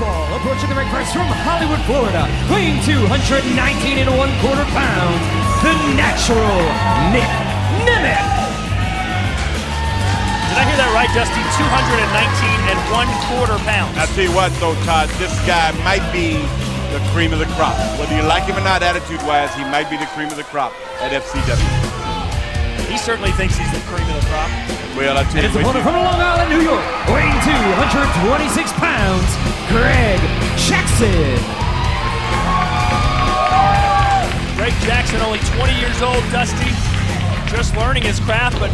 football, approaching the ring first from Hollywood, Florida, weighing 219 1/4 pounds, the natural Nemeth. Did I hear that right, Dusty? 219 1/4 pounds. I'll tell you what, though, Todd, this guy might be the cream of the crop. Whether you like him or not, attitude-wise, he might be the cream of the crop at FCW. He certainly thinks he's the cream of the crop. Well, I tell And you his opponent from Long Island, New York, weighing 226 pounds, Greg Jackson. Greg Jackson, only 20 years old, Dusty. Just learning his craft, but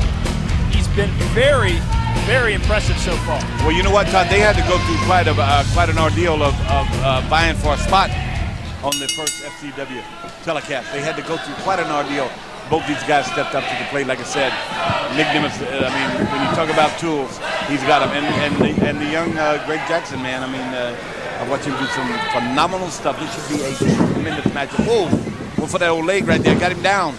he's been very, very impressive so far. Well, you know what, Todd? They had to go through quite an ordeal of vying for a spot on the first FCW telecast. They had to go through quite an ordeal. Both these guys stepped up to the plate, like I said. Nick Nemeth, I mean, when you talk about tools, he's got them. And the young Greg Jackson, man, I mean, I watched him do some phenomenal stuff. This should be a tremendous matchup. Oh, well, for that old leg right there, got him down.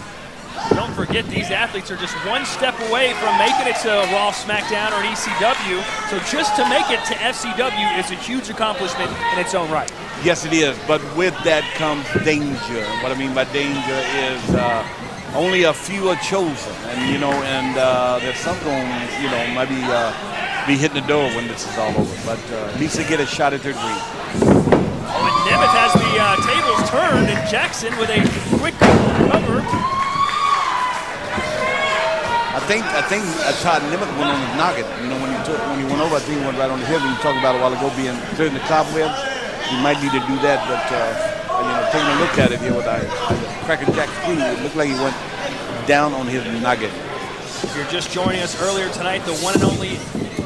Don't forget, these athletes are just one step away from making it to Raw, SmackDown, or an ECW. So just to make it to FCW is a huge accomplishment in its own right. Yes, it is. But with that comes danger. What I mean by danger is only a few are chosen, and there's some going, maybe be hitting the door when this is all over. But at least they get a shot at their dream. Oh, and Nemeth has the tables turned, and Jackson with a quick cover. I think Todd Nemeth went on his noggin. When he went over, I think he went right on the hip. When you talked about a while ago being clearing the cobwebs, you might need to do that. But taking a look at it here with our Cracker Jack crew, it looked like he went down on his noggin. If you're just joining us earlier tonight, the one and only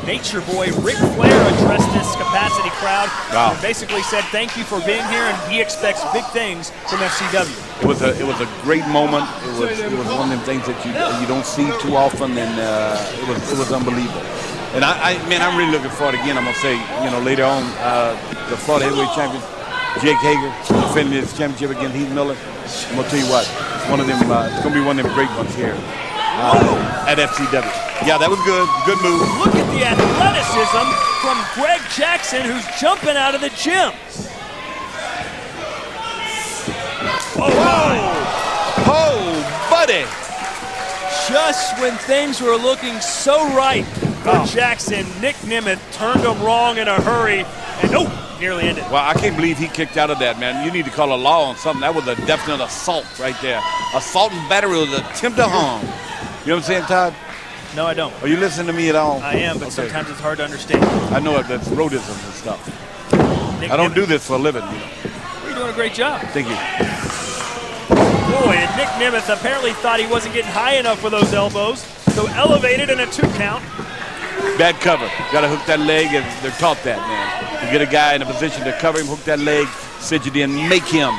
Nature Boy Ric Flair addressed this capacity crowd. Wow. And basically said thank you for being here, and he expects big things from FCW. It was a great moment. It was one of them things that you don't see too often, and it was unbelievable. And I'm really looking forward again. I'm gonna say, later on, the Florida Heavyweight Champion Jake Hager defending his championship against Heath Miller. I'm gonna tell you what, it's one of them. It's gonna be one of them great ones here at FCW. Yeah, that was good. Good move. Look at the athleticism from Greg Jackson, who's jumping out of the gym. Oh, buddy! Just when things were looking so right for Jackson, Nick Nemeth turned him wrong in a hurry, and nearly ended. Well, I can't believe he kicked out of that, man. You need to call a law on something. That was a definite assault right there. Assault and battery with attempt to harm. You know what I'm saying, Todd? No, I don't. Are you listening to me at all? I am, but sometimes it's hard to understand. I know it. That's roadism and stuff. I don't do this for a living. You're doing a great job. Thank you. Boy, and Nick Nemeth apparently thought he wasn't getting high enough for those elbows, so elevated in a 2 count. Bad cover. Got to hook that leg, and they're taught that, man. You get a guy in a position to cover him, hook that leg, cinch it in, make him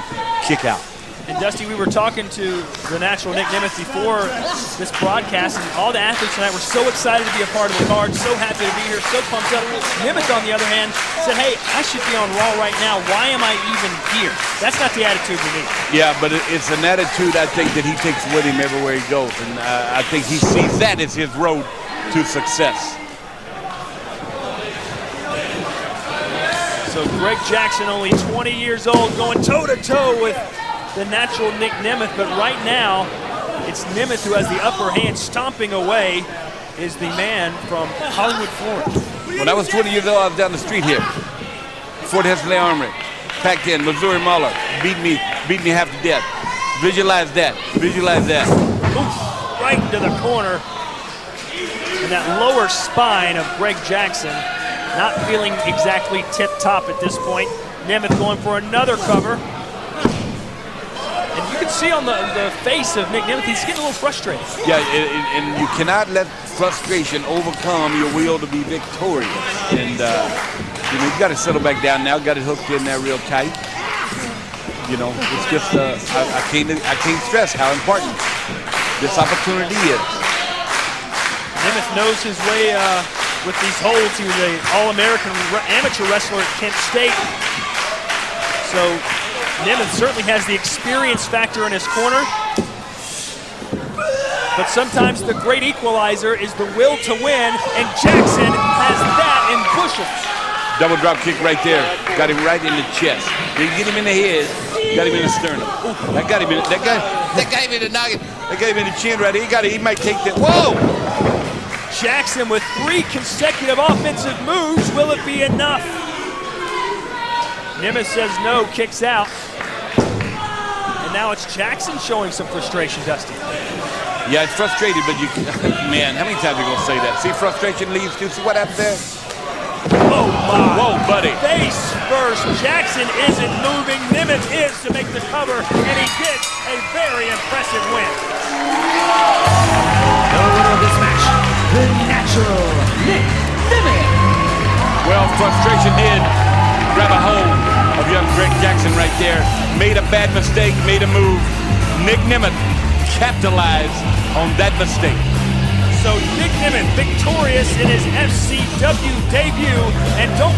kick out. And Dusty, we were talking to the natural Nick Nemeth before this broadcast, and all the athletes tonight were so excited to be a part of the card, so happy to be here, so pumped up. Nemeth, on the other hand, said, hey, I should be on Raw right now. Why am I even here? That's not the attitude we need. Yeah, but it's an attitude, I think, that he takes with him everywhere he goes. And I think he sees that as his road to success. So Greg Jackson, only 20 years old, going toe-to-toe with the natural Nick Nemeth, but right now it's Nemeth who has the upper hand. Stomping away is the man from Hollywood, Florida. When I was 20 years old, I was down the street here. Fort Hesley Armory, packed in, Missouri Mauler, beat me half to death. Visualize that, visualize that. Oof, right into the corner. And that lower spine of Greg Jackson not feeling exactly tip-top at this point. Nemeth going for another cover. And you can see on the face of Nick Nemeth, he's getting a little frustrated. Yeah, and you cannot let frustration overcome your will to be victorious. And you got to settle back down now. Got it hooked in there real tight. It's just I can't stress how important this opportunity is. Nemeth knows his way with these holds. He was an All-American amateur wrestler at Kent State. So Nemeth certainly has the experience factor in his corner. But sometimes the great equalizer is the will to win, and Jackson has that in bushels. Double drop kick right there. Got him right in the chest. Didn't get him in the head. Got him in the sternum. Ooh, that got him in. That got him in the noggin. That got him in the chin right there. He might take that. Whoa! Jackson with 3 consecutive offensive moves. Will it be enough? Nemeth says no, kicks out. And now it's Jackson showing some frustration, Dusty. Yeah, it's frustrated, but you, man, how many times are you gonna say that? See, frustration leads to, see what happened there? Oh my. Whoa, buddy. Face first. Jackson isn't moving. Nemeth is to make the cover, and he gets a very impressive win. The winner of this match, the natural Nick Nemeth. Well, frustration did grab a hold of young Greg Jackson right there. Made a bad mistake, made a move. Nick Nemeth capitalized on that mistake. So Nick Nemeth victorious in his FCW debut, and don't